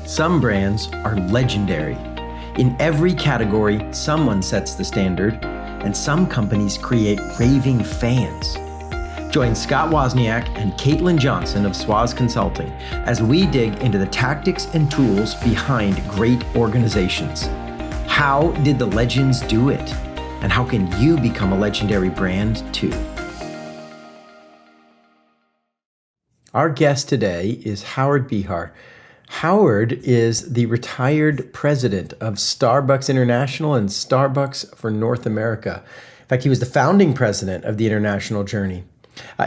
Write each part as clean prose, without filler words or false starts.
Some brands are legendary. In every category, someone sets the standard, and some companies create raving fans. Join Scott Wozniak and Caitlin Johnson of Swaz Consulting as we dig into the tactics and tools behind great organizations. How did the legends do it? And how can you become a legendary brand too? Our guest today is Howard Behar. Howard is the retired president of Starbucks International and Starbucks for North America. In fact, he was the founding president of the international journey.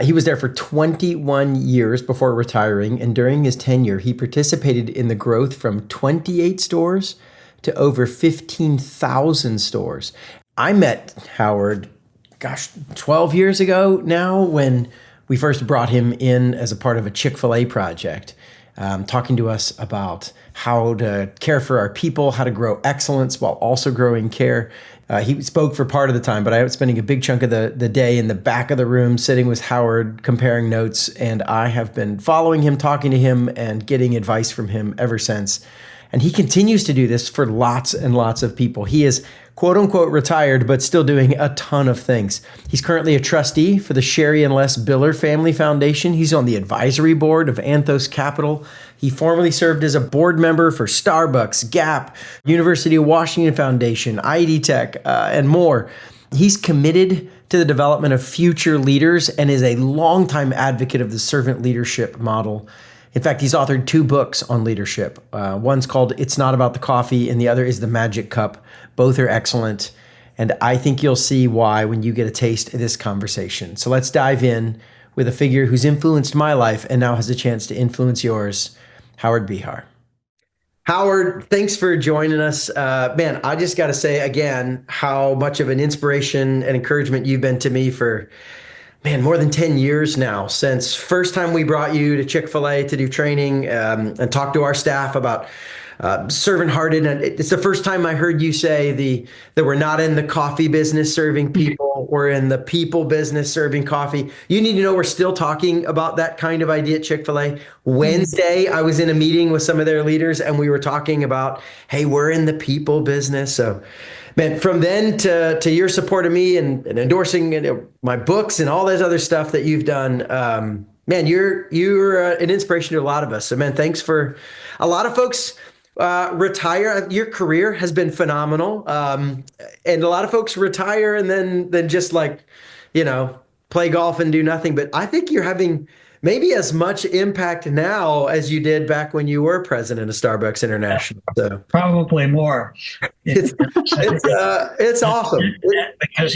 He was there for 21 years before retiring, and during his tenure, he participated in the growth from 28 stores to over 15,000 stores. I met Howard, 12 years ago now, when we first brought him in as a part of a Chick-fil-A project. Talking to us about how to care for our people, how to grow excellence while also growing care. He spoke for part of the time, but I was spending a big chunk of the day in the back of the room sitting with Howard, comparing notes, and I have been following him, talking to him, and getting advice from him ever since. And he continues to do this for lots and lots of people. He is quote unquote retired, but still doing a ton of things. He's currently a trustee for the Sherry and Les Biller Family Foundation. He's on the advisory board of Anthos Capital. He formerly served as a board member for Starbucks, Gap, University of Washington Foundation, ID Tech, and more. He's committed to the development of future leaders and is a longtime advocate of the servant leadership model. In fact, he's authored 2 books on leadership. One's called It's Not About the Coffee, and the other is The Magic Cup. Both are excellent, and I think you'll see why when you get a taste of this conversation. So let's dive in with a figure who's influenced my life and now has a chance to influence yours, Howard Behar. Howard, thanks for joining us. Man, I just got to say again how much of an inspiration and encouragement you've been to me for more than 10 years now, since first time we brought you to Chick-fil-A to do training and talk to our staff about servant-hearted. And it's the first time I heard you say that we're not in the coffee business serving people, we're in the people business serving coffee. You need to know we're still talking about that kind of idea at Chick-fil-A. Wednesday, I was in a meeting with some of their leaders and we were talking about, hey, we're in the people business. So man, from then to your support of me and endorsing my books and all this other stuff that you've done, man, you're an inspiration to a lot of us. So man, thanks. For a lot of folks retire. Your career has been phenomenal, and a lot of folks retire and then just play golf and do nothing. But I think you're having maybe as much impact now as you did back when you were president of Starbucks International. So probably more. It's awesome. Because,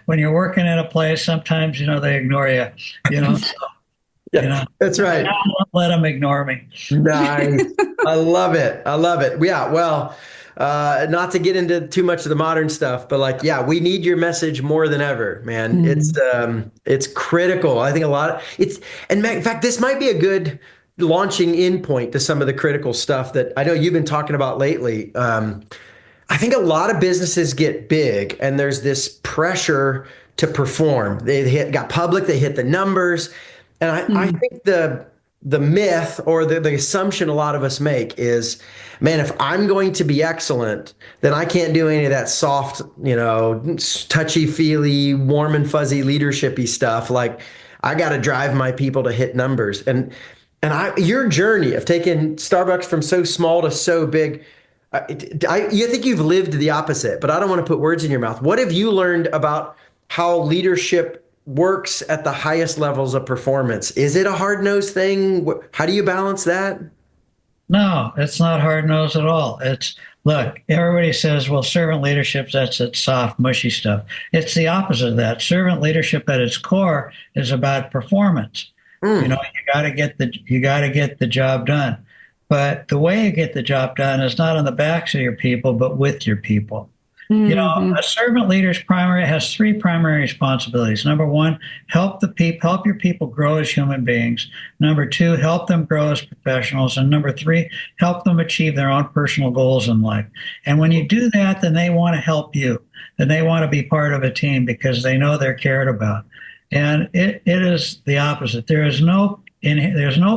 when you're working at a place, sometimes, they ignore you, so, yeah, that's right. I won't let them ignore me. Nice. I love it. Yeah. Well, not to get into too much of the modern stuff, but we need your message more than ever, man. It's critical. I think in fact, this might be a good launching in point to some of the critical stuff that I know you've been talking about lately. I think a lot of businesses get big and there's this pressure to perform. They got public, they hit the numbers. And I think the myth or the assumption a lot of us make is, man, if I'm going to be excellent, then I can't do any of that soft, touchy-feely, warm and fuzzy leadership-y stuff. I got to drive my people to hit numbers. And your journey of taking Starbucks from so small to so big, you think you've lived the opposite, but I don't want to put words in your mouth. What have you learned about how leadership works at the highest levels of performance? Is it a hard-nosed thing? How do you balance that? No, it's not hard-nosed at all. Look, everybody says, well, servant leadership, that's it, soft, mushy stuff. It's the opposite of that. Servant leadership at its core is about performance. You got to get the job done. But the way you get the job done is not on the backs of your people, but with your people. A servant leader's has 3 primary responsibilities. Number 1, help your people grow as human beings. Number 2, help them grow as professionals. And number 3, help them achieve their own personal goals in life. And when you do that, then they want to help you. Then they want to be part of a team because they know they're cared about. And it is the opposite. There's no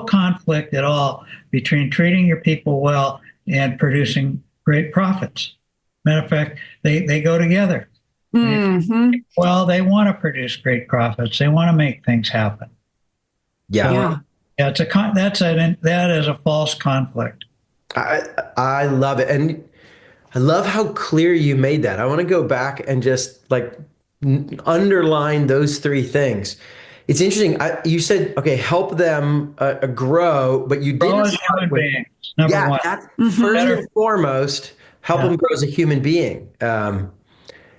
conflict at all between treating your people well and producing great profits. Matter of fact, they go together. Hmm. Well, they want to produce great profits. They want to make things happen. Yeah. So Yeah. yeah, that is a false conflict. I love it. And I love how clear you made that. I want to go back and just like underline those three things. It's interesting. You said, okay, help them grow, but you Grow didn't as start human with, beings, number yeah, one. that's first Hmm. Better, and foremost, help yeah. them grow as a human being. And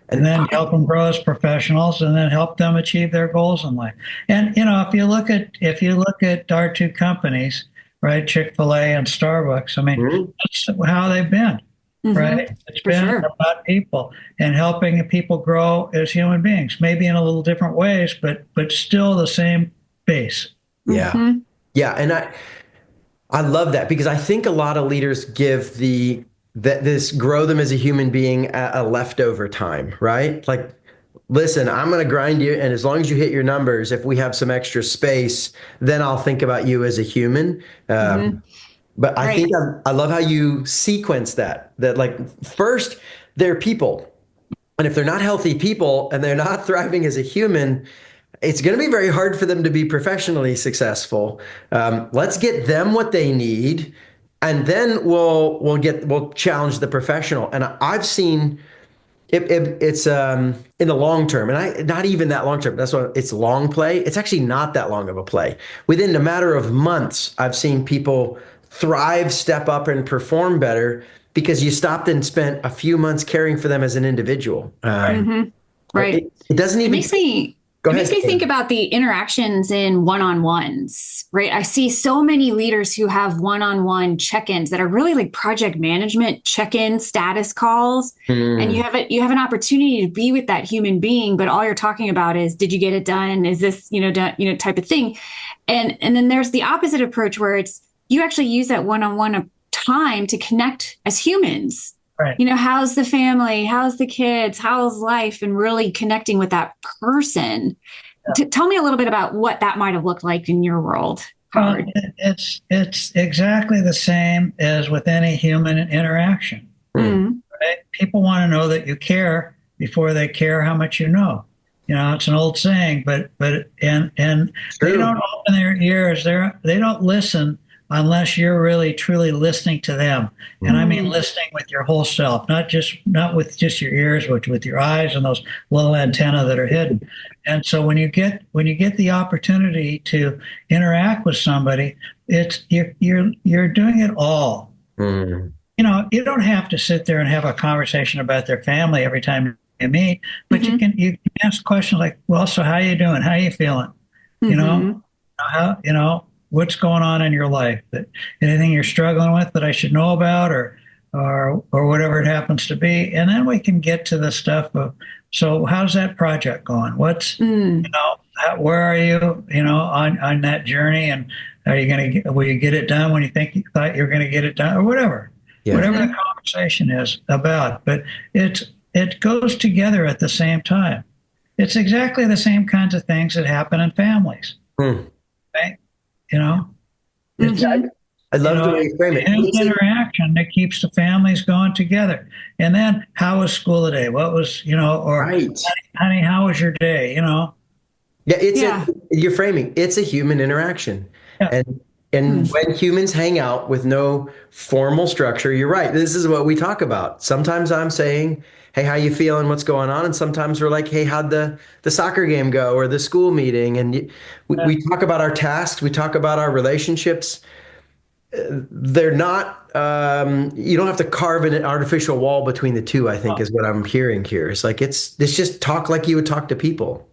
And then help them grow as professionals, and then help them achieve their goals in life. And if you look at our two companies, right, Chick-fil-A and Starbucks, I mean, Mhm. that's how they've been, Hmm. right? It's For been sure. about people and helping people grow as human beings, maybe in a little different ways, but still the same base. Yeah. Hmm. Yeah. And I love that because I think a lot of leaders give that this grow them as a human being a leftover time, right? Like, listen, I'm going to grind you, and as long as you hit your numbers, if we have some extra space, then I'll think about you as a human. Hmm. But I Right. think I love how you sequence that. That like first they're people, and if they're not healthy people and they're not thriving as a human, it's going to be very hard for them to be professionally successful. Let's get them what they need, and then we'll challenge the professional. And I've seen it's in the long term, and I not even that long term. That's what it's long play. It's actually not that long of a play. Within a matter of months, I've seen people thrive, step up, and perform better because you stopped and spent a few months caring for them as an individual. Hmm. Right. It doesn't It even makes me go it ahead. makes me think about the interactions in one-on-ones, right? I see so many leaders who have one-on-one check-ins that are really like project management check-in status calls. And Hmm. you have an opportunity to be with that human being, but all you're talking about is, did you get it done? Is this, done, type of thing. And then there's the opposite approach where it's you actually use that one-on-one time to connect as humans. Right. How's the family? How's the kids? How's life? And really connecting with that person. Tell me a little bit about what that might have looked like in your world, Well, Howard. it's exactly the same as with any human interaction. Hmm. Mm. Right? People want to know that you care before they care how much you know. It's an old saying, but they True. don't open their ears. They don't listen unless you're really truly listening to them. And I mean Mm. listening with your whole self, not with just your ears, but with your eyes and those little antennae that are hidden. And so when you get the opportunity to interact with somebody, you're doing it all. Hmm. You don't have to sit there and have a conversation about their family every time you meet, but Hmm. you can ask questions like, well, so how you doing? How you feeling? You know, Hmm. what's going on in your life? Anything you're struggling with that I should know about, or whatever it happens to be, and then we can get to the stuff of, so how's that project going? Mm. Where are you? On that journey, and will you get it done when you thought you were going to get it done, or whatever, Yeah. whatever Hmm. the conversation is about. But it goes together at the same time. It's exactly the same kinds of things that happen in families, Hmm. right? You know, it's Hmm. I love the way you frame it. human It's a, interaction that keeps the families going together. And then, how was school today? What was, or right. honey, how was your day? Yeah, Yeah. you're framing. It's a human interaction. Yeah, And Mm. when humans hang out with no formal structure, you're right. This is what we talk about. Sometimes I'm saying, "Hey, how you feeling? What's going on?" And sometimes we're like, "Hey, how'd the soccer game go or the school meeting?" And yeah. we talk about our tasks, we talk about our relationships. They're not you don't have to carve an artificial wall between the two, I think is what I'm hearing here. It's like it's just talk like you would talk to people.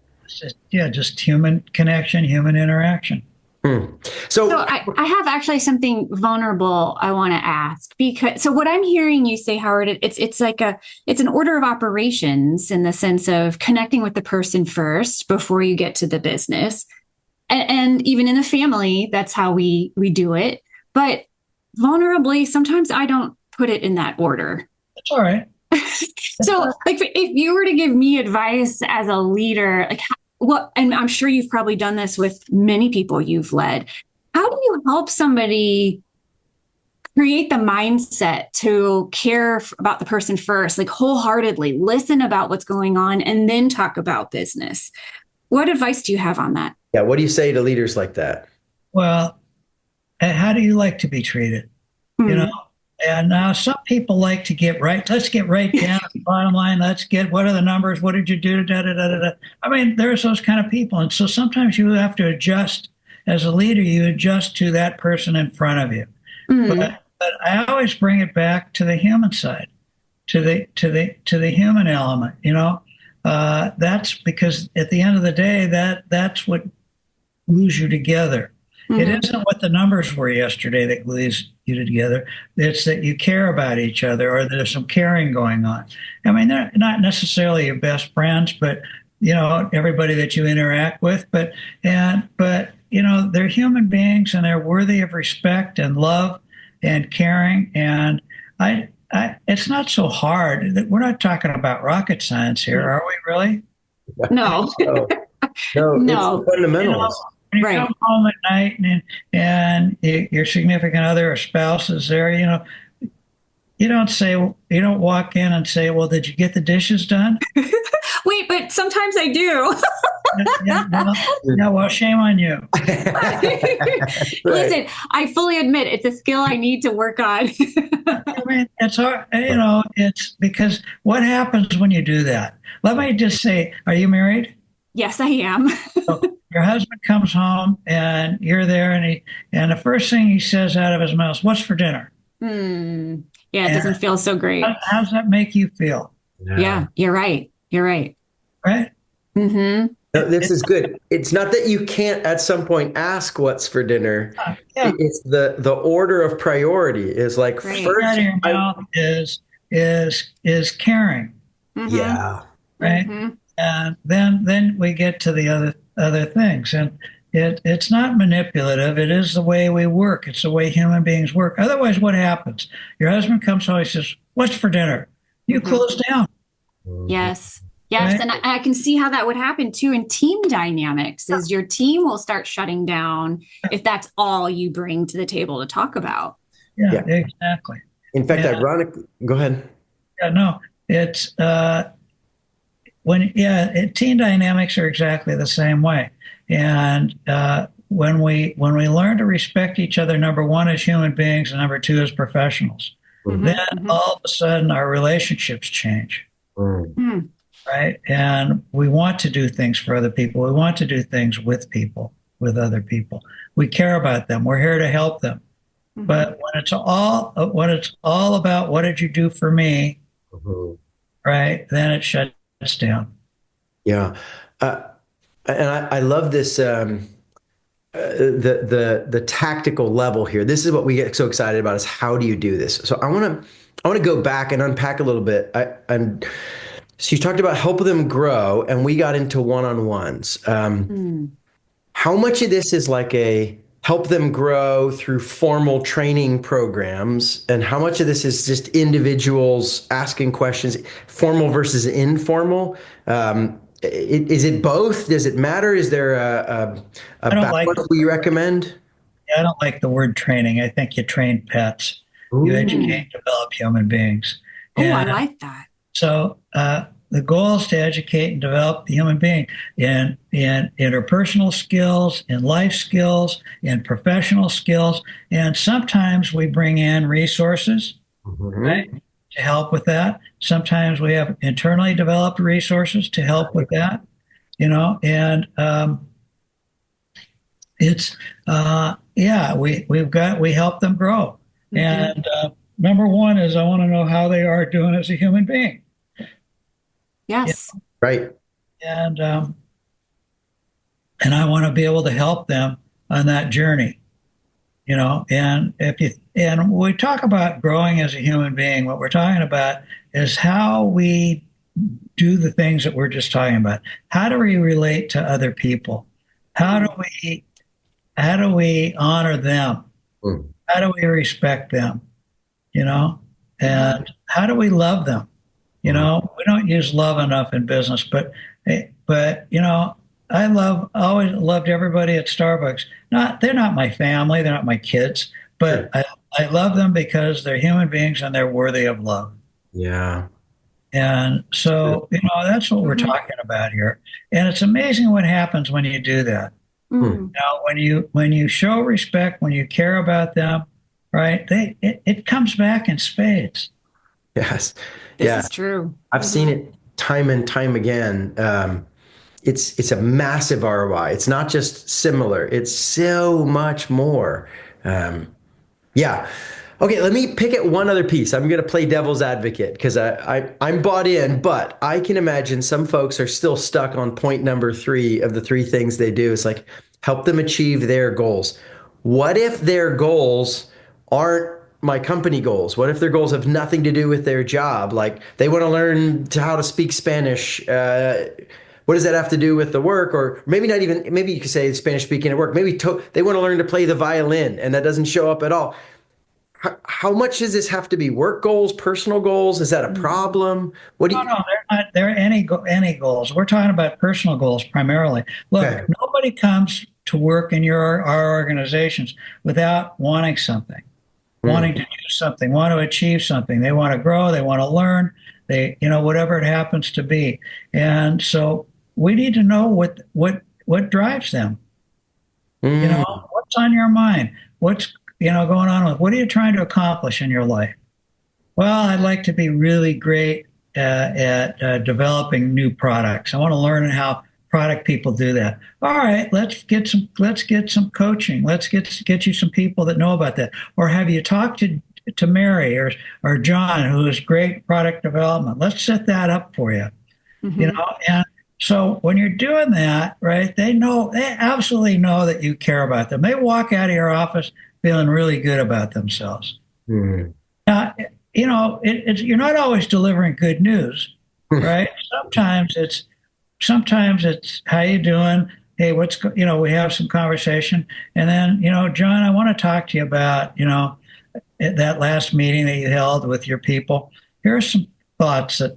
Just human connection, human interaction. Hmm. So So I have actually something vulnerable I want to ask because so what I'm hearing you say, Howard, it's like it's an order of operations in the sense of connecting with the person first before you get to the business. And even in the family, that's how we do it. But vulnerably, sometimes I don't put it in that order. It's all right. So, like, if you were to give me advice as a leader, like, what, and I'm sure you've probably done this with many people you've led, how do you help somebody create the mindset to care about the person first, like wholeheartedly listen about what's going on and then talk about business. What advice do you have on that? Yeah. What do you say to leaders like that? Well, how do you like to be treated? You know, and now some people like to get right. Let's get right down to the bottom line. Let's get, what are the numbers? What did you do? Da, da, da, da, da. I mean, there's those kind of people. And so sometimes you have to adjust as a leader, you adjust to that person in front of you. But I always bring it back to the human side, to the human element, you know. That's because at the end of the day, that's what glues you together. It isn't what the numbers were yesterday that glues you together. It's that you care about each other, or there's some caring going on. I mean, they're not necessarily your best friends, but you know, everybody that you interact with. But you know, they're human beings and they're worthy of respect and love and caring. And it's not so hard. We're not talking about rocket science here, are we? Really? No. No, No. it's the fundamentals. When you come home at night and your significant other or spouse is there, you know, you don't walk in and say, "Well, did you get the dishes done?" Wait, but sometimes I do. Well, shame on you. Listen, I fully admit it's a skill I need to work on. I mean, it's hard, you know, it's because what happens when you do that? Let me just say, are you married? Yes, I am. So your husband comes home and you're there, and the first thing he says out of his mouth is, "What's for dinner?" Yeah, it doesn't feel so great. How does that make you feel? Yeah, you're right. You're right. Right? No, this is good. It's not that you can't at some point ask what's for dinner. Yeah. It's the order of priority is like Right. Out first. of your mouth is caring, Yeah. right? And then we get to the other things, and it's not manipulative. It is the way we work. It's the way human beings work. Otherwise, what happens? Your husband comes home, he says, "What's for dinner?" You close down. Yes. Yes. Right? And I can see how that would happen too in team dynamics, is your team will start shutting down if that's all you bring to the table to talk about. Yeah, exactly. In fact, Yeah. ironically, go ahead. Yeah, no, it's team dynamics are exactly the same way. And when we learn to respect each other, number one as human beings, and number two as professionals, then all of a sudden our relationships change. Right? And we want to do things for other people. We want to do things with people, with other people. We care about them. We're here to help them. But when it's all about what did you do for me, right? Then it shuts down. Yeah. And I love this, the tactical level here. This is what we get so excited about, is how do you do this? So I want to go back and unpack a little bit. So you talked about help them grow, and we got into one-on-ones. How much of this is like a help them grow through formal training programs, and how much of this is just individuals asking questions, formal versus informal? Is it both? Does it matter? Is there a balance we recommend? I don't like the word training. I think you train pets. You educate and develop human beings. Oh, I like that. So the goal is to educate and develop the human being in interpersonal skills, in life skills, in professional skills. And sometimes we bring in resources, right, to help with that. Sometimes we have internally developed resources to help with that, you know, and we help them grow. And number one is I want to know how they are doing as a human being. Yes. You know? Right. And I want to be able to help them on that journey, you know. And when we talk about growing as a human being, what we're talking about is how we do the things that we're just talking about. How do we relate to other people? How do we honor them? How do we respect them? You know, and how do we love them? You know, we don't use love enough in business, but you know, I always loved everybody at Starbucks. They're not my family, they're not my kids, but Sure. I love them because they're human beings and they're worthy of love. Yeah. And Sure. so, that's what we're Mhm. talking about here. And it's amazing what happens when you do that. Hmm. Mm. Now, when you show respect, when you care about them, right? It comes back in spades. Yes. This Yeah. is true. I've seen Mhm. it time and time again. It's a massive ROI. It's not just similar. It's so much more. Um, Yeah. Okay, let me pick at one other piece. I'm going to play devil's advocate because I'm bought in, but I can imagine some folks are still stuck on point number three of the three things they do. It's like help them achieve their goals. What if their goals aren't my company goals? What if their goals have nothing to do with their job? Like they want to learn how to speak Spanish. What does that have to do with the work? Or maybe not even, maybe you could say Spanish speaking at work. Maybe they want to learn to play the violin and that doesn't show up at all. How much does this have to be work goals, personal goals? Is that a Mm. problem? What do No, you, no, they're not. They're any goals. We're talking about personal goals primarily. Look, okay. nobody comes to work in our organizations without wanting something, wanting Mm, to do something, want to achieve something. They want to grow. They want to learn. Whatever it happens to be. And so we need to know what drives them. mm, What's on your mind? What's going on with? What are you trying to accomplish in your life? Well, I'd like to be really great at developing new products. I want to learn how product people do that. All right, let's get some coaching. Let's get you some people that know about that. Or have you talked to Mary or John, who is great product development? Let's set that up for you. Mhm. And so when you're doing that, right, they absolutely know that you care about them. They walk out of your office feeling really good about themselves. mm. Now, you're not always delivering good news, right? Sometimes it's how you doing? Hey, we have some conversation, and then John, I want to talk to you about at that last meeting that you held with your people. Here are some thoughts that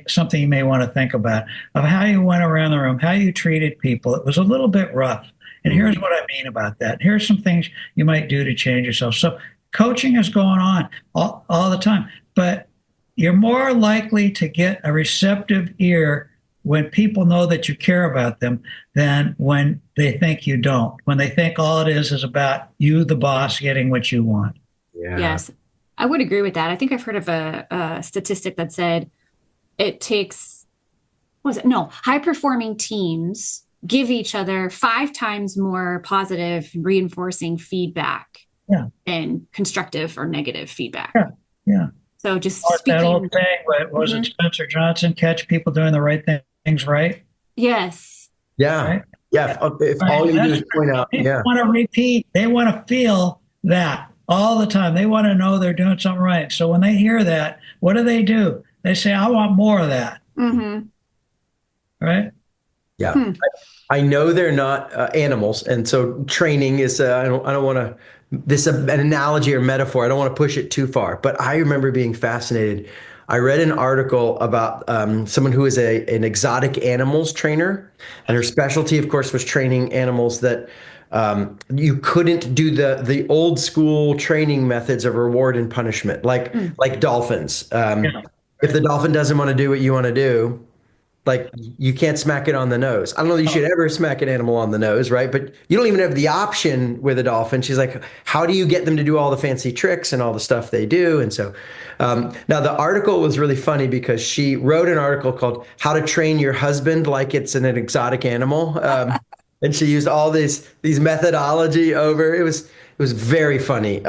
something you may want to think about of how you went around the room, how you treated people. It was a little bit rough. And Mm. here's what I mean about that. Here's some things you might do to change yourself. So coaching is going on all the time, but you're more likely to get a receptive ear when people know that you care about them than when they think you don't, when they think all it is about you, the boss, getting what you want. Yeah. Yes, I would agree with that. I think I've heard of a statistic that said it takes, what was it? No, high performing teams give each other 5 times more positive reinforcing feedback Yeah. than constructive or negative feedback. Yeah. Yeah. So just Or that old speaking. saying, what was it, Mhm. Spencer Johnson, catch people doing the right things right? Yes. Yeah. Right? Yeah. Yeah. If Right. all you do That's is point out, people yeah. want to repeat. They want to feel that all the time. They want to know they're doing something right. So when they hear that, what do? They say, I want more of that. Hmm. Right? Yeah. Hmm. I know they're not animals, and so training is. I don't want to. This an analogy or metaphor. I don't want to push it too far, but I remember being fascinated. I read an article about someone who is an exotic animals trainer, and her specialty, of course, was training animals that you couldn't do the old school training methods of reward and punishment, Mm. like dolphins. Yeah. If the Right. dolphin doesn't want to do what you want to do, like you can't smack it on the nose. I don't know that you Oh, should ever smack an animal on the nose, right? But you don't even have the option with a dolphin. She's like, how do you get them to do all the fancy tricks and all the stuff they do? And so now the article was really funny because she wrote an article called "How to Train Your Husband Like It's an Exotic Animal," and she used all these methodology over. It was very funny.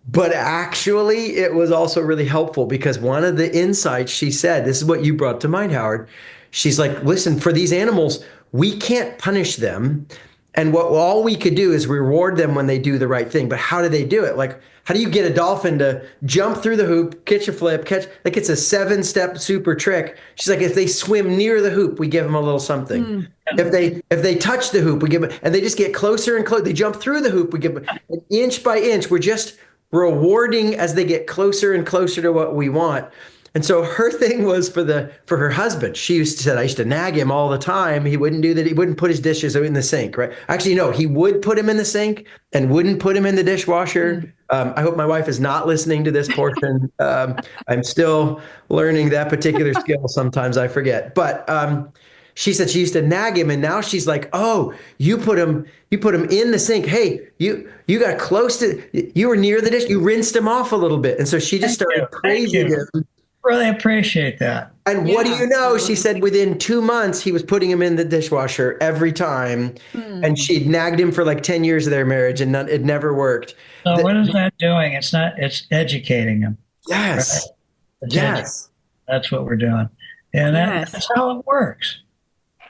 But actually, it was also really helpful because one of the insights she said, this is what you brought to mind, Howard. She's like, listen, for these animals, we can't punish them. And what all we could do is reward them when they do the right thing. But how do they do it? Like, how do you get a dolphin to jump through the hoop, catch a flip, like it's a 7-step super trick. She's like, if they swim near the hoop, we give them a little something. Mm. If they touch the hoop, we give them, and they just get closer and closer. They jump through the hoop, we give them an inch by inch. We're just rewarding as they get closer and closer to what we want. And so her thing was for her husband. She used to say, I used to nag him all the time. He wouldn't do that. He wouldn't put his dishes in the sink, right? Actually, no, he would put him in the sink and wouldn't put him in the dishwasher. I hope my wife is not listening to this portion. I'm still learning that particular skill. Sometimes I forget. But she said she used to nag him, and now she's like, "Oh, you put him in the sink. Hey, you got close to, you were near the dish. You rinsed him off a little bit." And so she just started praising him. Really appreciate that. And what do you know? She said within 2 months, he was putting him in the dishwasher every time. And she'd nagged him for like 10 years of their marriage, and it never worked. So what is that doing? It's educating him. Yes. Right? Yes. That's what we're doing. And that's how it works.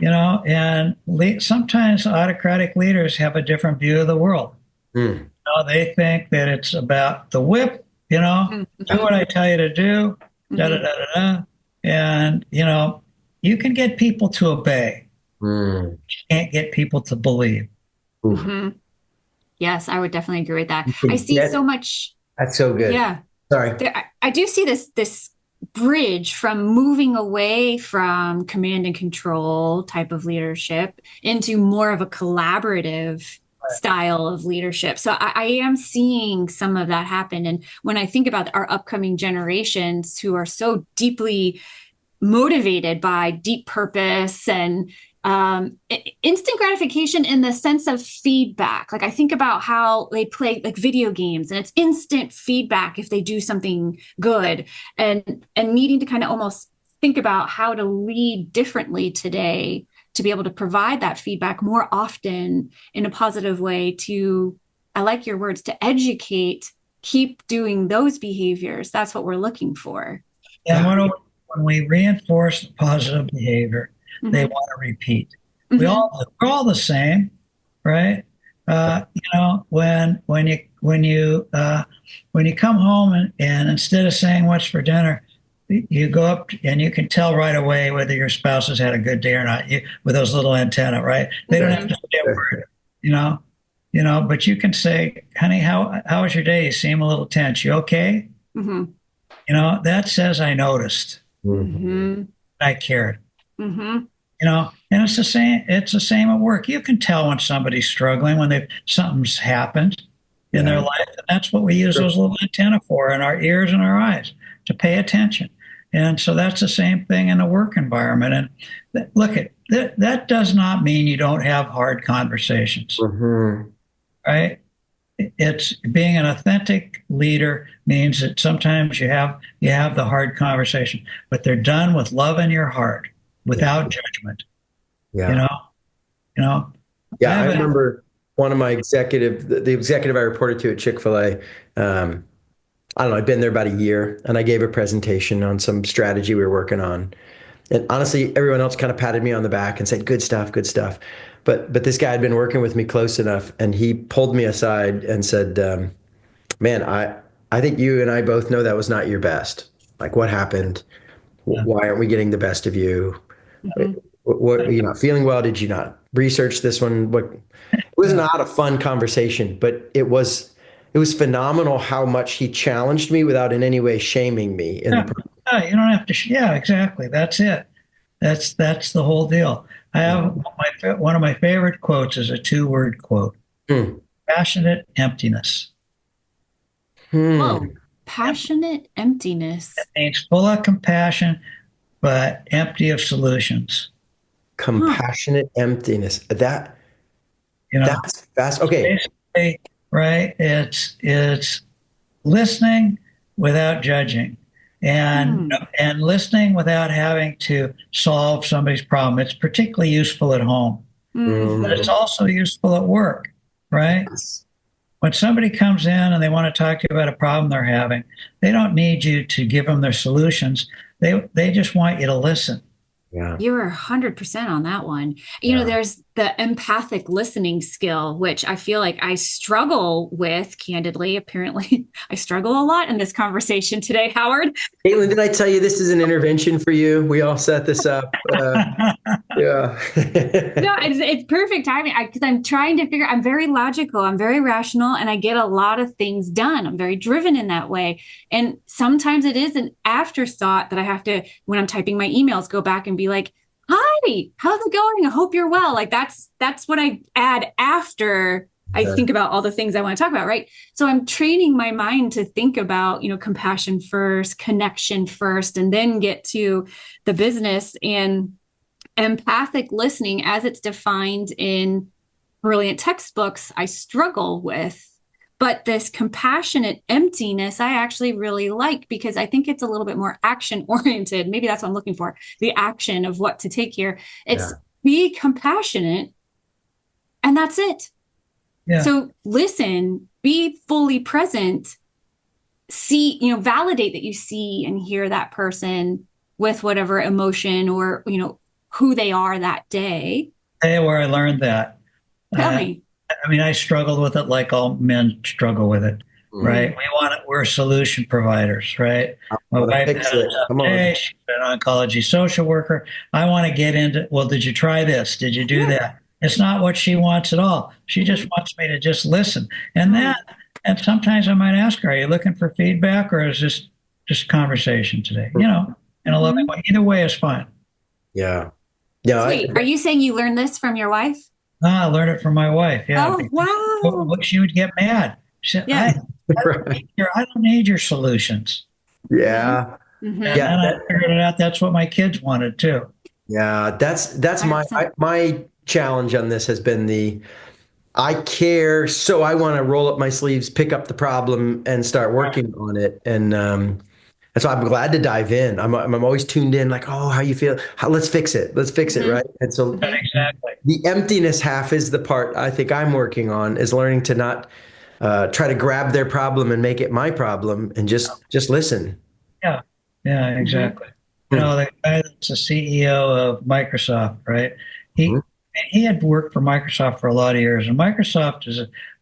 And sometimes autocratic leaders have a different view of the world. They think that it's about the whip, do what I tell you to do. Da, da, da, da, da. And, you can get people to obey. You can't get people to believe. Yes, I would definitely agree with that. I see so much. That's so good. Yeah. Sorry. I do see this bridge from moving away from command and control type of leadership into more of a collaborative style of leadership. So I am seeing some of that happen. And when I think about our upcoming generations who are so deeply motivated by deep purpose and instant gratification in the sense of feedback. Like I think about how they play like video games and it's instant feedback if they do something good, and needing to kind of almost think about how to lead differently today to be able to provide that feedback more often in a positive way to, I like your words, to educate, keep doing those behaviors. That's what we're looking for. And when we reinforce positive behavior, they want to repeat. We're all the same, right? When you come home and instead of saying what's for dinner, you go up and you can tell right away whether your spouse has had a good day or not with those little antennae, right? They don't have to say a word, but you can say, honey, how was your day? You seem a little tense. You okay? That says I noticed. I cared. And it's the same. It's the same at work. You can tell when somebody's struggling, when something's happened in their life, and that's what we use those little antennae for, in our ears and our eyes, to pay attention. And so that's the same thing in the work environment. And look, that does not mean you don't have hard conversations, right? It's being an authentic leader means that sometimes you have the hard conversation, but they're done with love in your heart, without judgment. Yeah. I remember one of my the executive I reported to at Chick-fil-A. I don't know, I'd been there about a year, and I gave a presentation on some strategy we were working on. And honestly, everyone else kind of patted me on the back and said, good stuff, good stuff. But this guy had been working with me close enough, and he pulled me aside and said, man, I think you and I both know that was not your best. Like, what happened? Why aren't we getting the best of you? What, are you not feeling well? Did you not research this one? It was not a fun conversation, but it was phenomenal how much he challenged me without in any way shaming me. You don't have to. Yeah, exactly. That's it. That's the whole deal. I have one of my favorite quotes is a 2-word quote: passionate emptiness. Oh, passionate emptiness. It means full of compassion, but empty of solutions. Compassionate emptiness. That's fast. Okay. Basically, right? It's listening without judging, and listening without having to solve somebody's problem. It's particularly useful at home, but it's also useful at work, right? Yes. When somebody comes in and they want to talk to you about a problem they're having, they don't need you to give them their solutions. They just want you to listen. Yeah. You're 100% on that one. You know, there's the empathic listening skill, which I feel like I struggle with, candidly. Apparently, I struggle a lot in this conversation today, Howard. Caitlin, did I tell you this is an intervention for you? We all set this up. Yeah. No, it's perfect timing because I'm trying to figure. I'm very logical. I'm very rational, and I get a lot of things done. I'm very driven in that way. And sometimes it is an afterthought that I have to, when I'm typing my emails, go back and be like, "Hi, how's it going? I hope you're well." Like that's what I add after I think about all the things I want to talk about, right? So I'm training my mind to think about, compassion first, connection first, and then get to the business. And empathic listening, as it's defined in brilliant textbooks, I struggle with. But this compassionate emptiness, I actually really like because I think it's a little bit more action oriented. Maybe that's what I'm looking for, the action of what to take here. It's be compassionate, and that's it. Yeah. So listen, be fully present, see, validate that you see and hear that person with whatever emotion or, who they are that day. Hey, where I learned that. Tell me. I mean, I struggled with it like all men struggle with it, right? We're solution providers, right? My wife fix it. Come on. She's an oncology social worker. I want to get into, well, did you try this? Did you do that? It's not what she wants at all. She just wants me to just listen. And sometimes I might ask her, are you looking for feedback or is this just conversation today? In a loving way. Either way is fine. Yeah. Yeah. Sweet. Are you saying you learned this from your wife? I learned it from my wife. Yeah. Oh, wow. She would get mad. She said, I don't need your solutions. Yeah. Mm-hmm. And I figured it out. That's what my kids wanted too. Yeah. That's my challenge on this has been I care, so I want to roll up my sleeves, pick up the problem, and start working on it. And so I'm glad to dive in. I'm always tuned in, like, oh, how you feel? Let's fix it. Let's fix it, right? And so exactly the emptiness half is the part I think I'm working on, is learning to not try to grab their problem and make it my problem, and just listen. Yeah, exactly. The guy that's the CEO of Microsoft, right? He had worked for Microsoft for a lot of years, and Microsoft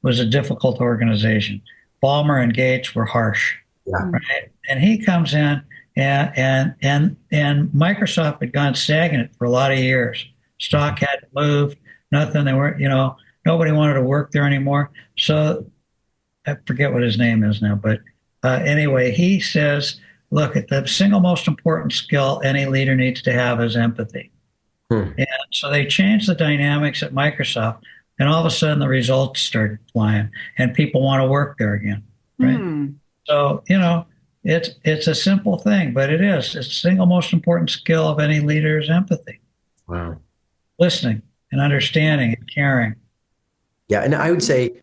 was a difficult organization. Ballmer and Gates were harsh, right? And he comes in, and Microsoft had gone stagnant for a lot of years. Stock hadn't moved, nothing. They weren't, nobody wanted to work there anymore. So I forget what his name is now, but anyway, he says, "Look, the single most important skill any leader needs to have is empathy." And so they changed the dynamics at Microsoft, and all of a sudden the results started flying, and people want to work there again, right? So it's a simple thing, but it's the single most important skill of any leader is empathy. Wow, listening and understanding and caring. Yeah, and I would say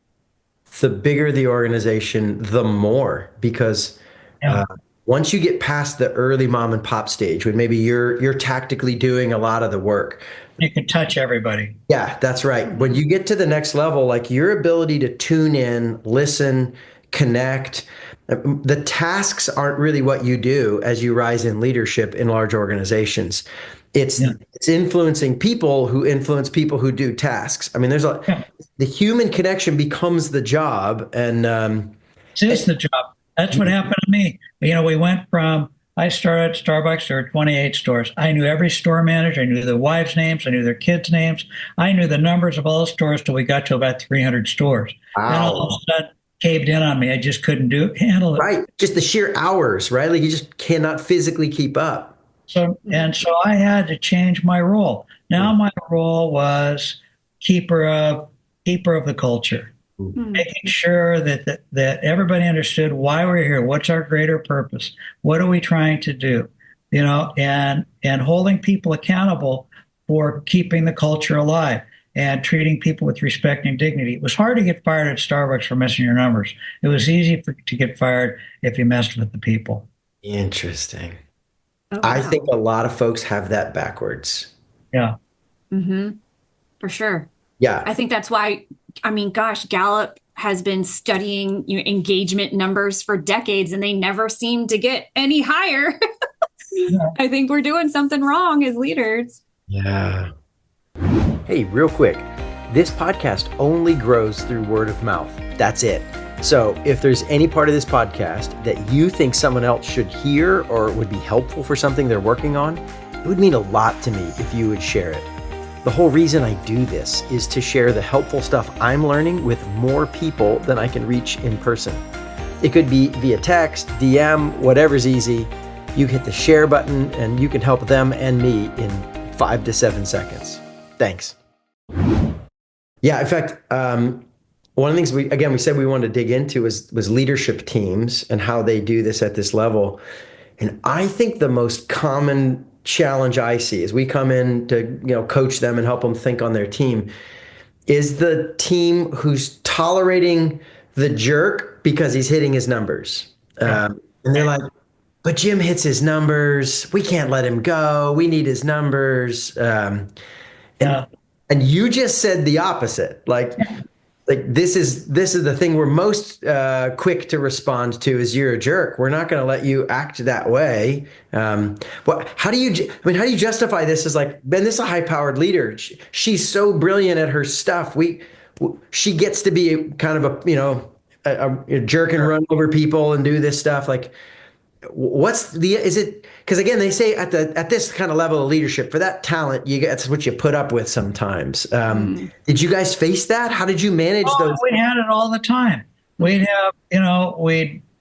the bigger the organization, the more, because once you get past the early mom and pop stage, when maybe you're tactically doing a lot of the work, you can touch everybody. Yeah, that's right. When you get to the next level, like your ability to tune in, listen, connect, the tasks aren't really what you do as you rise in leadership in large organizations. It's influencing people who influence people who do tasks. I mean, the human connection becomes the job, and it is the job. That's what happened to me. We went from, I started at Starbucks, there were 28 stores. I knew every store manager. I knew their wives' names. I knew their kids' names. I knew the numbers of all the stores till we got to about 300 stores. Wow. Then all of a sudden caved in on me. I just couldn't handle it. Right. Just the sheer hours, right? Like you just cannot physically keep up. So I had to change my role. Now my role was keeper of the culture. Making sure that everybody understood why we're here, what's our greater purpose, what are we trying to do, and holding people accountable for keeping the culture alive and treating people with respect and dignity. It was hard to get fired at Starbucks for missing your numbers. It was easy to get fired if you messed with the people. Interesting. Oh, wow. I think a lot of folks have that backwards. Yeah. For sure. Yeah. I think that's why, gosh, Gallup has been studying engagement numbers for decades, and they never seem to get any higher. I think we're doing something wrong as leaders. Yeah. Hey, real quick, this podcast only grows through word of mouth. That's it. So if there's any part of this podcast that you think someone else should hear or would be helpful for something they're working on, it would mean a lot to me if you would share it. The whole reason I do this is to share the helpful stuff I'm learning with more people than I can reach in person. It could be via text, DM, whatever's easy. You hit the share button and you can help them and me in 5 to 7 seconds. Thanks. Yeah, in fact, one of the things we said we wanted to dig into was leadership teams and how they do this at this level. And I think the most common challenge I see as we come in to coach them and help them think on their team is the team who's tolerating the jerk because he's hitting his numbers. And they're like, but Jim hits his numbers. We can't let him go. We need his numbers. And you just said the opposite. Like this is the thing we're most quick to respond to is you're a jerk. We're not going to let you act that way. How do you justify this as like, Ben, this is a high-powered leader. She's so brilliant at her stuff. She gets to be kind of a jerk and run over people and do this stuff. Like, is it, because again, they say at this kind of level of leadership, for that talent, that's what you put up with sometimes. Did you guys face that? How did you manage those? We had it all the time. We'd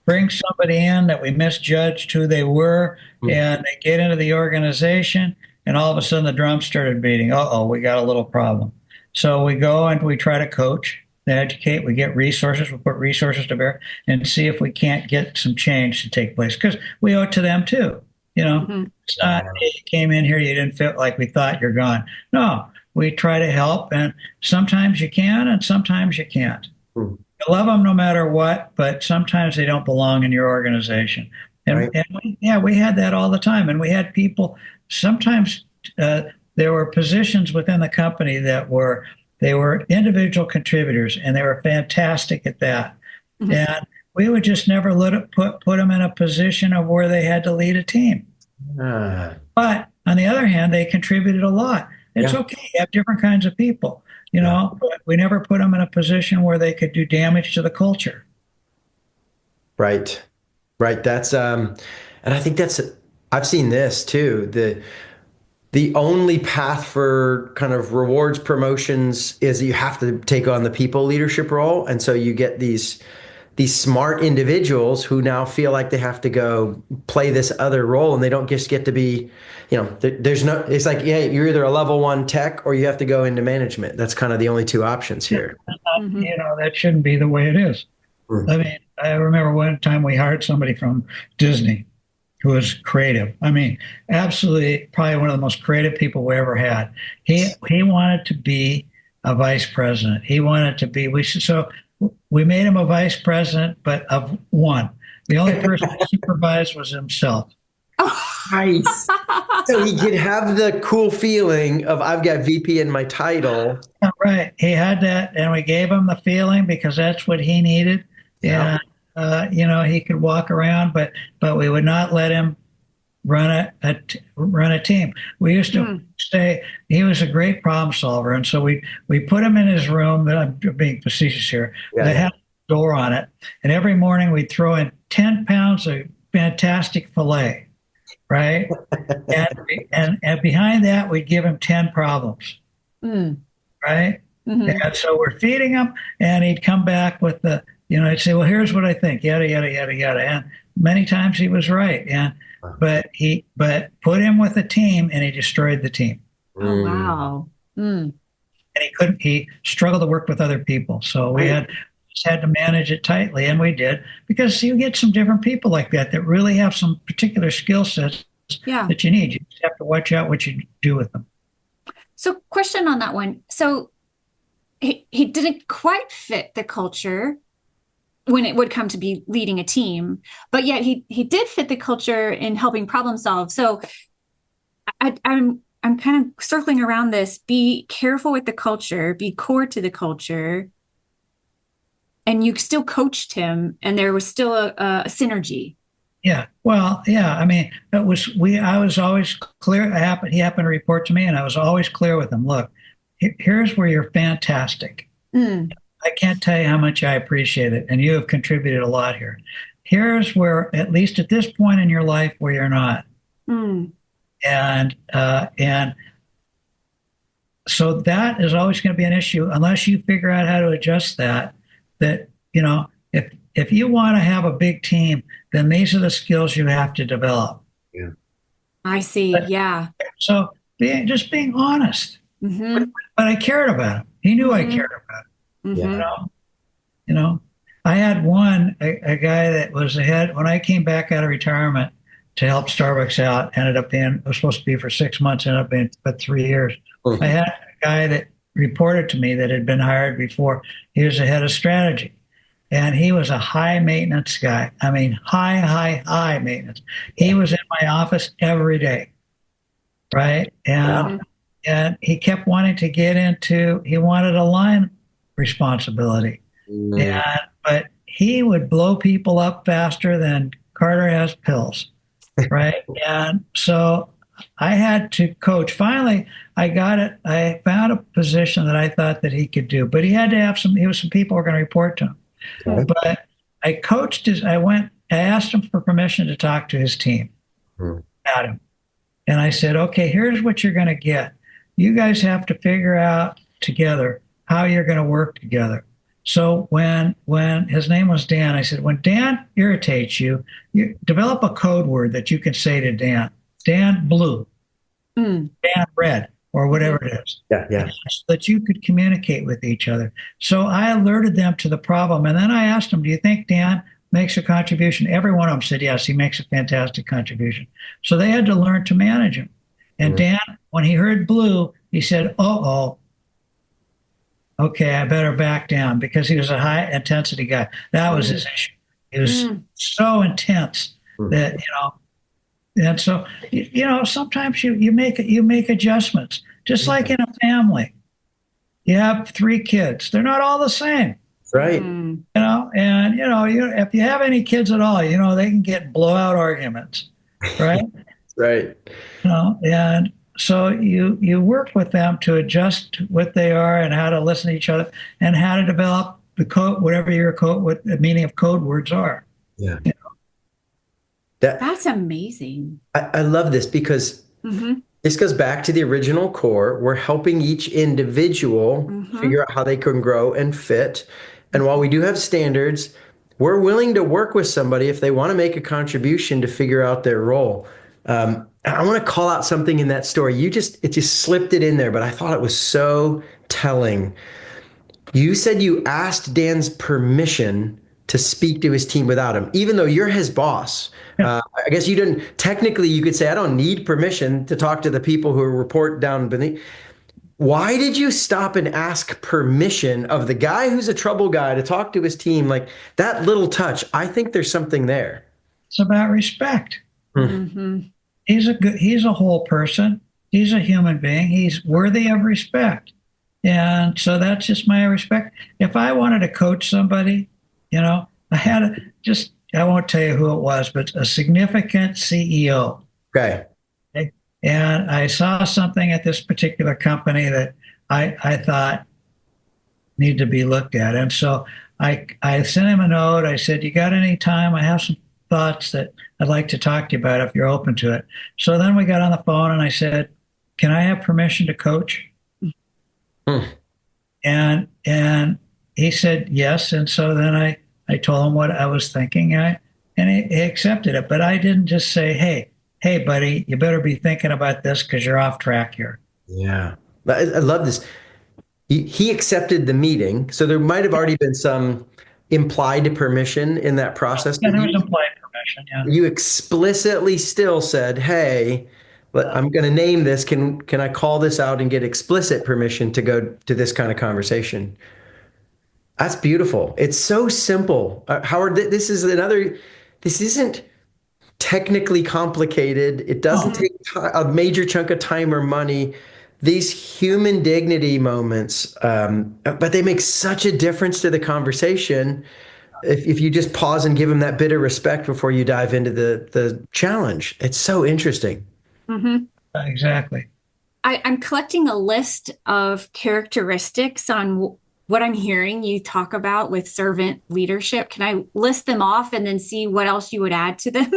bring somebody in that we misjudged who they were, and they get into the organization, and all of a sudden the drums started beating. We got a little problem. So we go and we try to coach, educate, we get resources, we put resources to bear and see if we can't get some change to take place, because we owe it to them too. It's not, hey, you came in here, you didn't fit like we thought, you're gone. No, we try to help, and sometimes you can and sometimes you can't. You love them no matter what, but sometimes they don't belong in your organization. And we had that all the time. And we had people, sometimes there were positions within the company they were individual contributors, and they were fantastic at that. And we would just never put them in a position of where they had to lead a team. But on the other hand, they contributed a lot. It's okay. You have different kinds of people, but we never put them in a position where they could do damage to the culture. Right. That's, and I think I've seen this too. The only path for kind of rewards promotions is you have to take on the people leadership role. And so you get these smart individuals who now feel like they have to go play this other role, and they don't just get to be, it's like, you're either a level 1 tech or you have to go into management. That's kind of the only two options here. That shouldn't be the way it is. I mean, I remember one time we hired somebody from Disney who was creative. I mean, absolutely, probably one of the most creative people we ever had. He wanted to be a vice president. He wanted to be, so we made him a vice president, but of one. The only person he supervised was himself. Oh, nice. So he could have the cool feeling of, I've got VP in my title. Right. He had that, and we gave him the feeling because that's what he needed. Yeah. He could walk around, but we would not let him run a team. We used to say he was a great problem solver, and so we put him in his room. That I'm being facetious here. That had a door on it, and every morning we'd throw in 10 pounds of fantastic filet, right? and behind that we'd give him 10 problems, right? And so we're feeding him, and he'd come back with I'd say, well, here's what I think, yada, yada, yada, yada. And many times he was right. But put him with a team, and he destroyed the team. Oh, wow. And he struggled to work with other people. So we had to manage it tightly, and we did, because you get some different people like that really have some particular skill sets that you need. You just have to watch out what you do with them. So question on that one. So he didn't quite fit the culture when it would come to be leading a team, but yet he did fit the culture in helping problem solve. So I'm kind of circling around this. Be careful with the culture, be core to the culture. And you still coached him, and there was still a synergy. Yeah. Well, yeah. I mean, I was always clear. He happened to report to me, and I was always clear with him. Look, here's where you're fantastic. Mm, I can't tell you how much I appreciate it, and you have contributed a lot here. Here's where, at least at this point in your life, where you're not, mm. and so that is always going to be an issue unless you figure out how to adjust that. That if you want to have a big team, then these are the skills you have to develop. Yeah. I see. But, Yeah. so being honest. Mm-hmm. But I cared about him. He knew I Mm-hmm. cared about him. Yeah. Mm-hmm. You know, I had a guy that was the head when I came back out of retirement to help Starbucks out. Ended up being it was supposed to be for 6 months. Ended up being about 3 years. I Mhm. had a guy that reported to me that had been hired before. He was the head of strategy, and he was a high maintenance guy. I mean, high maintenance. He was in my office every day, right? Wow. And he kept wanting to get into. He wanted a line responsibility. Mm. And but he would blow people up faster than Carter has pills, right? And so I had to coach. Finally, I got it. I found a position that I thought that he could do, but he had to have some. He was some people were going to report to him. Okay. But I coached his. I went. I asked him for permission to talk to his team Mm. about him, and I said, "Okay, here's what you're going to get. You guys have to figure out together how you're going to work together." So when his name was Dan, I said, when Dan irritates you, you develop a code word that you can say to Dan. Dan blue, Mm. Dan red, or whatever it is, Yeah. Yeah. so that you could communicate with each other. So I alerted them to the problem, and then I asked them, "Do you think Dan makes a contribution?" Every one of them said, "Yes, he makes a fantastic contribution." So they had to learn to manage him. And Mm. Dan, when he heard blue, he said, "Oh, okay, I better back down," because he was a high intensity guy. That was his issue. He was Mm. so intense Mm. that, and so sometimes you make adjustments. Just like in a family. You have 3 kids. They're not all the same. Right. Mm. And if you have any kids at all, they can get blowout arguments, right? Right. And so you work with them to adjust what they are and how to listen to each other and how to develop the code, whatever your code, what the meaning of code words are. Yeah. You That's amazing. I love this because Mm-hmm. this goes back to the original core. We're helping each individual Mm-hmm. figure out how they can grow and fit. And while we do have standards, we're willing to work with somebody if they want to make a contribution to figure out their role. I want to call out something in that story. It just slipped it in there, but I thought it was so telling. You said you asked Dan's permission to speak to his team without him, even though you're his boss. I guess you didn't, technically, you could say, I don't need permission to talk to the people who report down beneath. Why did you stop and ask permission of the guy who's a trouble guy to talk to his team? Like that little touch, I think there's something there. It's about respect. Mm-hmm. He's a whole person. He's a human being. He's worthy of respect. And so that's just my respect. If I wanted to coach somebody, I had I won't tell you who it was, but a significant CEO. Okay. Okay? And I saw something at this particular company that I thought needed to be looked at. And so I sent him a note. I said, "You got any time? I have some thoughts that I'd like to talk to you about if you're open to it." So then we got on the phone and I said, "Can I have permission to coach?" Hmm. And he said yes. And so then I told him what I was thinking, and he accepted it. But I didn't just say, hey, buddy, you better be thinking about this because you're off track here. Yeah. I love this. He accepted the meeting. So there might have already been some implied permission in that process. Yeah, But there was implied permission. Yeah. you explicitly still said, hey, I'm going to name this. Can I call this out and get explicit permission to go to this kind of conversation? That's beautiful. It's so simple. Howard, this isn't technically complicated. It doesn't Oh, take a major chunk of time or money. These human dignity moments, but they make such a difference to the conversation if you just pause and give them that bit of respect before you dive into the challenge. It's so interesting. Mm-hmm. exactly. I'm collecting a list of characteristics on what I'm hearing you talk about with servant leadership. Can I list them off and then see what else you would add to them?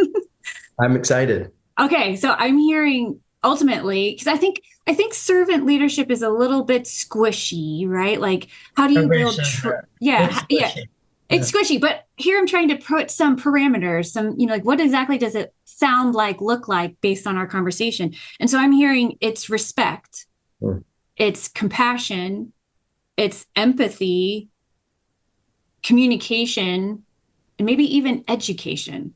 I'm excited. Okay, so I'm hearing ultimately because I think servant leadership is a little bit squishy, right? Like, how do you Everybody build? says that. It's Yeah, squishy. Yeah. it's squishy. But here I'm trying to put some parameters, some like what exactly does it sound like, look like based on our conversation? And so I'm hearing it's respect, Mm. it's compassion, it's empathy, communication, and maybe even education.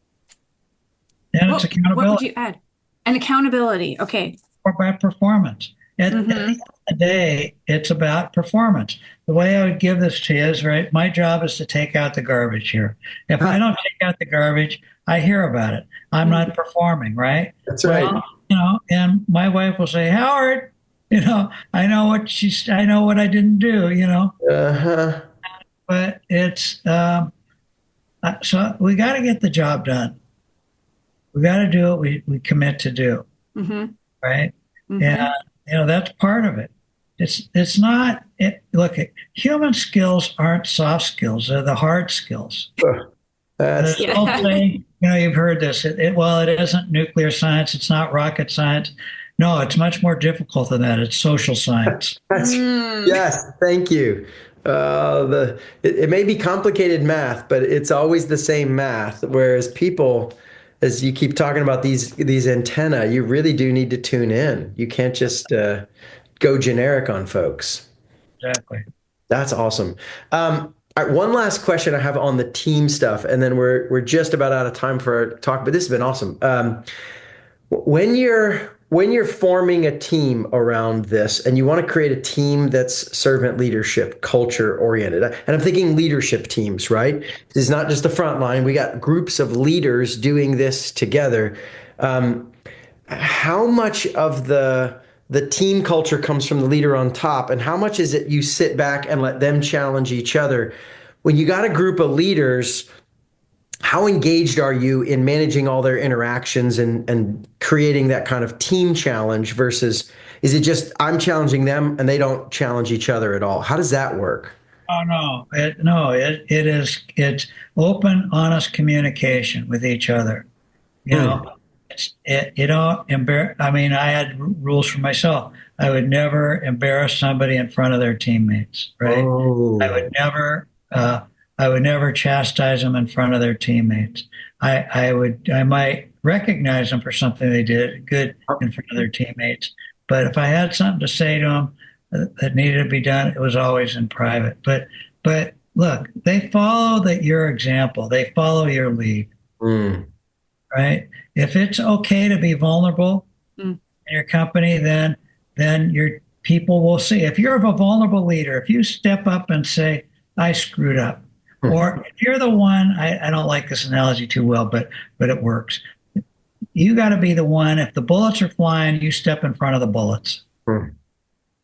And it's What would accountability you add? And accountability. Okay. about performance. At the Mm-hmm. end of the day, it's about performance. The way I would give this to you is, right, my job is to take out the garbage here. If I don't take out the garbage, I hear about it. I'm not performing, right? That's right. Well, and my wife will say, Howard, I know what I didn't do, Uh-huh. but so we got to get the job done. We got to do what we commit to do, Mm-hmm. right? And Mm-hmm. that's part of it. It's not look, human skills aren't soft skills; they're the hard skills. Ugh. There's That's an old Yeah. saying, you've heard this. Well, it isn't nuclear science. It's not rocket science. No, it's much more difficult than that. It's social science. that's Mm. yes. Thank you. It may be complicated math, but it's always the same math. Whereas people, as you keep talking about these antenna, you really do need to tune in. You can't just go generic on folks. Exactly. That's awesome. All right, one last question I have on the team stuff, and then we're just about out of time for our talk. But this has been awesome. When you're forming a team around this, and you want to create a team that's servant leadership, culture oriented, and I'm thinking leadership teams, right? This is not just the front line. We got groups of leaders doing this together. Um, how much of the team culture comes from the leader on top, and how much is it you sit back and let them challenge each other? When you got a group of leaders, how engaged are you in managing all their interactions and creating that kind of team challenge versus is it just I'm challenging them and they don't challenge each other at all? How does that work? Oh no, it's open, honest communication with each other. You Hmm. know, you don't embarrass. I mean, I had rules for myself. I would never embarrass somebody in front of their teammates, right? I would Oh. never, uh, I would never chastise them in front of their teammates. I might recognize them for something they did good in front of their teammates, but if I had something to say to them that needed to be done, it was always in private. But look, they follow your example. They follow your lead, Mm. right? If it's okay to be vulnerable Mm. in your company, then your people will see. If you're a vulnerable leader, if you step up and say, "I screwed up," Hmm. or if you're the one, I don't like this analogy too well, but it works. You got to be the one. If the bullets are flying, you step in front of the bullets, Hmm.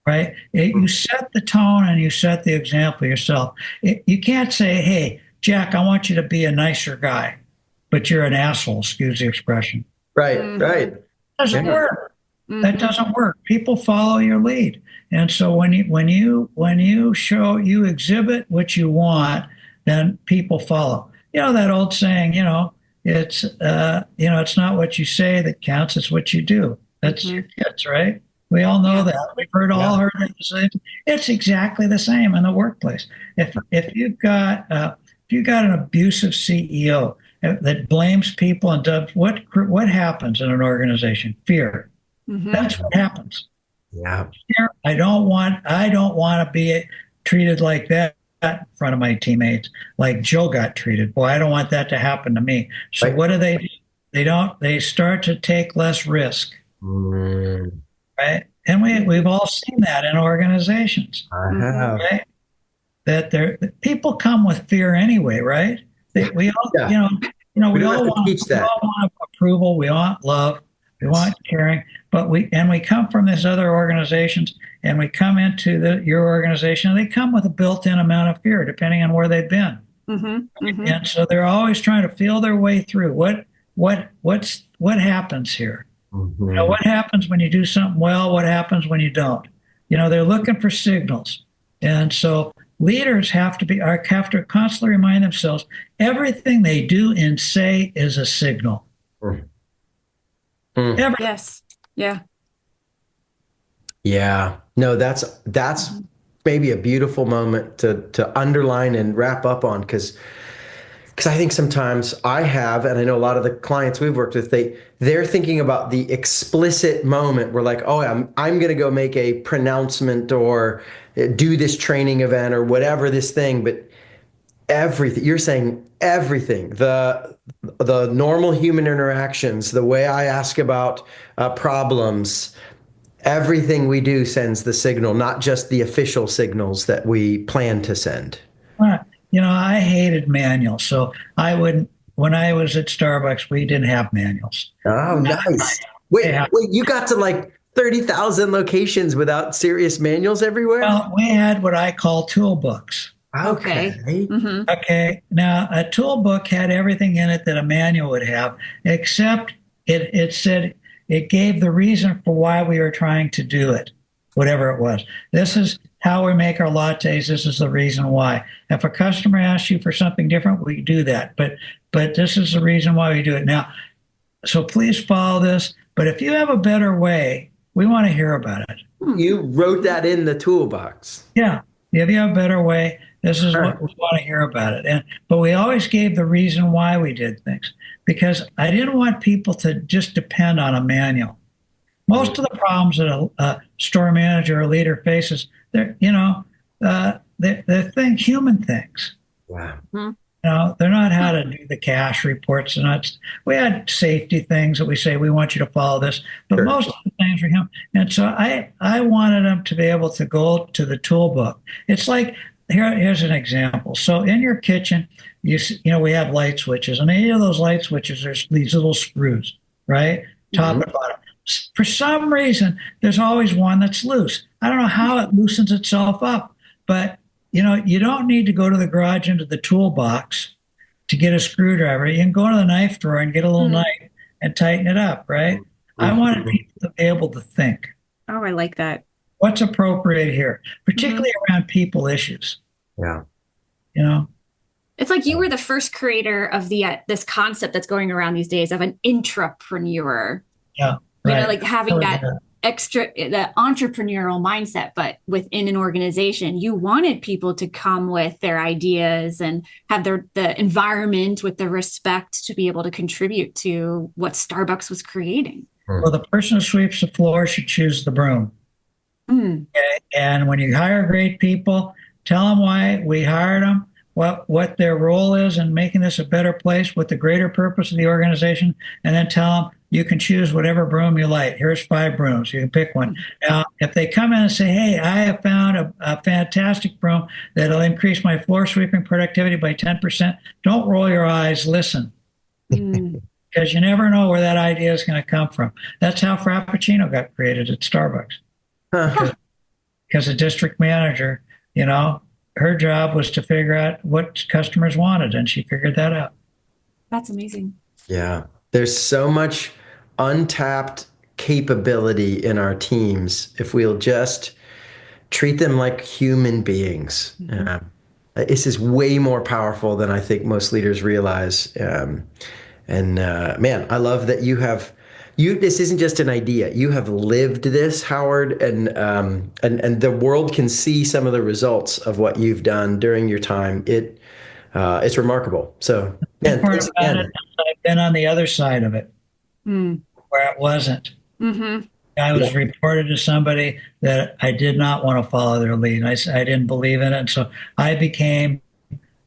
right? You set the tone and you set the example yourself. You can't say, "Hey, Jack, I want you to be a nicer guy," but you're an asshole. Excuse the expression. Right, Mm-hmm. right. Doesn't Yeah. work. That Mm-hmm. doesn't work. People follow your lead. And so when you exhibit what you want, then people follow. That old saying, it's not what you say that counts, it's what you do. That's Mm-hmm. your kids, right? We all know Yeah. that. We've all Yeah. heard that the same. It's exactly the same in the workplace. If you've got an abusive CEO that blames people and does what happens in an organization? Fear. Mm-hmm. That's what happens. Yeah. Fear. I don't want to be treated like that in front of my teammates, like Joe got treated. Boy, I don't want that to happen to me. So Right. what do? They start to take less risk, Mm. right? And we've all seen that in organizations, I Mm-hmm. have. right? That people come with fear anyway, right? Yeah. We all, Yeah. We we don't have all to want teach that. approval, we want love, we Yes. want caring, but we come from these other organizations, and we come into your organization, and they come with a built-in amount of fear, depending on where they've been, Mm-hmm. Mm-hmm. and so they're always trying to feel their way through what happens here. Mhm. What happens when you do something well? What happens when you don't? They're looking for signals. And so leaders have to constantly remind themselves everything they do and say is a signal. Mm. Everything. Yes. Yeah. Yeah. No, that's Mhm. maybe a beautiful moment to underline and wrap up on because I think sometimes I have, and I know a lot of the clients we've worked with, they're thinking about the explicit moment where like, oh, I'm going to go make a pronouncement or do this training event or whatever this thing, but everything you're saying, everything, the normal human interactions, the way I ask about problems, everything we do sends the signal, not just the official signals that we plan to send. I hated manuals. So I wouldn't, when I was at Starbucks, we didn't have manuals. Oh, nice. Yeah. Wait, you got to like 30,000 locations without serious manuals everywhere? Well, we had what I call tool books. Okay. Okay. Hmm. Okay. Now, a tool book had everything in it that a manual would have, except it said it gave the reason for why we were trying to do it, whatever it was. This is how we make our lattes. This is the reason why. If a customer asks you for something different, we do that. But this is the reason why we do it. Now, so please follow this. But if you have a better way, we want to hear about it. You wrote that in the toolbox. Yeah. If you have a better way, this is Huh. what we want to hear about it. But we always gave the reason why we did things because I didn't want people to just depend on a manual. Most of the problems that a store manager or leader faces, they're human things. Wow. They're not how to do the cash reports. They're not. We had safety things that we say we want you to follow this, but Sure. most of the things were him. And so I wanted them to be able to go to the tool book. It's like here's an example. So in your kitchen, we have light switches, and any of those light switches, there's these little screws, right, top Mhm. and bottom. For some reason, there's always one that's loose. I don't know how it loosens itself up, but you don't need to go to the garage into the toolbox to get a screwdriver. You can go to the knife drawer and get a little Hmm. knife and tighten it up, right? I wanted Mhm. people to be able to think Oh, I like that. what's appropriate here, Hmm. particularly around people issues, Yeah. you know? It's like you were the first creator of the this concept that's going around these days of an intrapreneur. Yeah, right. Like having that the entrepreneurial mindset, but within an organization, you wanted people to come with their ideas and have the environment with the respect to be able to contribute to what Starbucks was creating. Well, the person who sweeps the floor should choose the broom. Mm. Okay? And when you hire great people, tell them why we hired them, what their role is in making this a better place, what the greater purpose of the organization, and then tell them you can choose whatever broom you like. Here's 5 brooms. You can pick one. Now, if they come in and say, hey, I have found a fantastic broom that'll increase my floor sweeping productivity by 10%, don't roll your eyes, listen. Mm. Because you never know where that idea is going to come from. That's how Frappuccino got created at Starbucks. Huh. Because a district manager, her job was to figure out what customers wanted, and she figured that out. That's amazing. Yeah. There's so much untapped capability in our teams if we'll just treat them like human beings. Mm-hmm. This is way more powerful than I think most leaders realize. And man, I love that you have you. This isn't just an idea. You have lived this, Howard, and the world can see some of the results of what you've done during your time. It's remarkable. So, The man, part thanks about it, again. I've been on the other side of it, Mm. where it wasn't. Mm-hmm. I Yeah. was reported to somebody that I did not want to follow their lead. I didn't believe in it. And so I became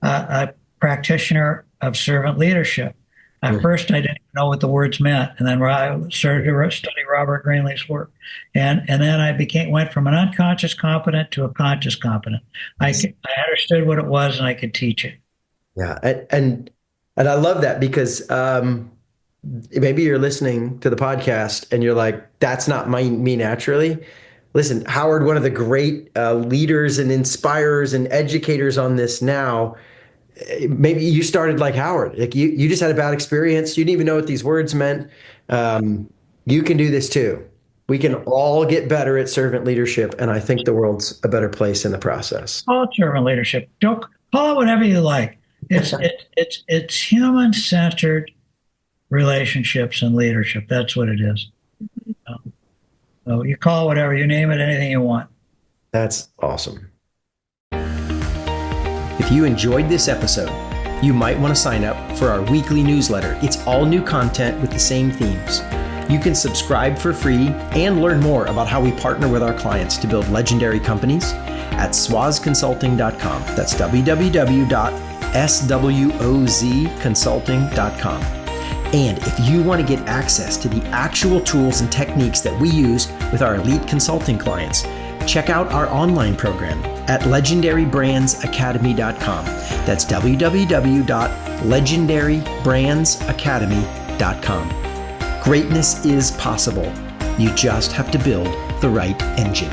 a practitioner of servant leadership. At Mm. first, I didn't know what the words meant, and then I started to study Robert Greenleaf's work, and then I went from an unconscious competent to a conscious competent. I understood what it was, and I could teach it. Yeah, and I love that because maybe you're listening to the podcast and you're like, "That's not me naturally." Listen, Howard, one of the great leaders and inspirers and educators on this now. Maybe you started like Howard, like you just had a bad experience. You didn't even know what these words meant. Um, You can do this too. We can all get better at servant leadership, and I think the world's a better place in the process. Call it servant leadership. Don't call it whatever you like. It's human centered relationships and leadership. That's what it is. So you call it whatever, you name it, anything you want. That's awesome. If you enjoyed this episode, you might want to sign up for our weekly newsletter. It's all new content with the same themes. You can subscribe for free and learn more about how we partner with our clients to build legendary companies at swazconsulting.com. That's www.swozconsulting.com. And if you want to get access to the actual tools and techniques that we use with our elite consulting clients, check out our online program at legendarybrandsacademy.com. That's www.legendarybrandsacademy.com. Greatness is possible. You just have to build the right engine.